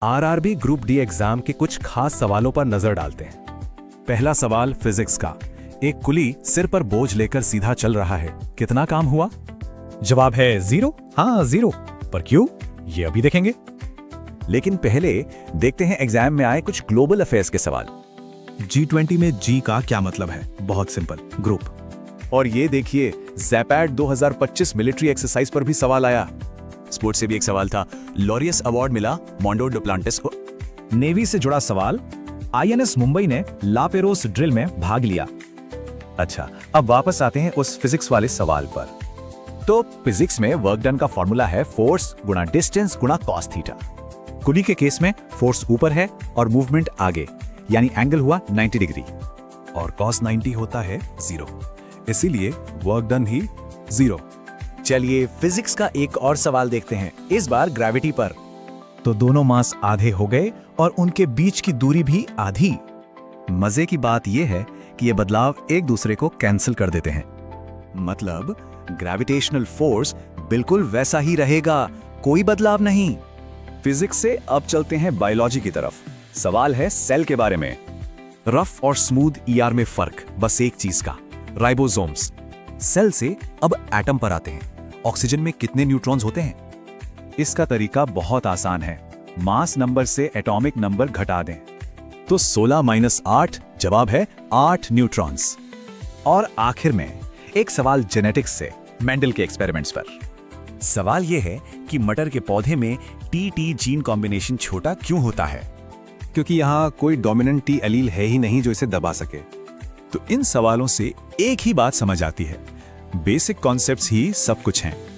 RRB group D exam के कुछ खास सवालों पर नजर डालते हैं। पहला सवाल फिजिक्स का। एक कुली सिर पर बोझ लेकर सीधा चल रहा है, कितना काम हुआ? जवाब है 0। हाँ 0। पर क्यों, ये अभी देखेंगे। लेकिन पहले देखते हैं एग्जाम में आए कुछ ग्लोबल अफेयर्स के सवाल। G20 में G का क्या मतलब है? बहुत सिंपल, ग्रुप। और ये देखिए, ज़ैपैड 2025 मिलिट्री एक्सरसाइज पर भी सवाल आया। स्पोर्ट्स से भी एक सवाल था, लॉरियस अवार्ड मिला मोंडो डुप्लांटिस को। नेवी से जुड़ा सवाल, INS मुंबई ने लापेरोस ड्रिल में भाग लिया। अच्छा, अब वापस आते हैं उस फिजिक्स वाले सवाल पर। तो फिजिक्स में वर्क डन का फॉर्मूला है फोर्स गुणा डिस्टेंस गुणा कॉस थीटा। कुली के केस में फोर्स ऊपर है और मूवमेंट आगे, यानी एंगल हुआ 90 डिग्री, और कॉस 90 होता है 0, इसीलिए वर्क डन ही 0। चलिए फिजिक्स का एक और सवाल देखते हैं, इस बार ग्रेविटी पर। तो दोनों मास आधे हो गए और उनके बीच की दूरी भी आधी। मजे की बात यह है कि ये बदलाव एक दूसरे को कैंसिल कर देते हैं। मतलब ग्रेविटेशनल फोर्स बिल्कुल वैसा ही रहेगा, कोई बदलाव नहीं। फिजिक्स से अब चलते हैं बायोलॉजी की तरफ। सवाल है सेल के बारे में। रफ और स्मूथ ईआर में फर्क बस एक चीज का, राइबोसोम्स। सेल से अब एटम पर आते हैं। ऑक्सीजन में कितने न्यूट्रॉन्स होते हैं? इसका तरीका बहुत आसान है, मास नंबर से एटॉमिक नंबर घटा दें। तो 16 - 8 जवाब है 8 न्यूट्रॉन्स। और आखिर में एक सवाल जेनेटिक्स से, मेंडल के एक्सपेरिमेंट्स पर। सवाल यह है कि मटर के पौधे में टी जीन कॉम्बिनेशन छोटा क्यों होता है? क्योंकि यहाँ कोई डोमिनेंट टी एलील है ही नहीं जो इसे दबा सके। तो इन सवालों से एक ही बात समझ आती है, बेसिक कॉन्सेप्ट्स ही सब कुछ हैं।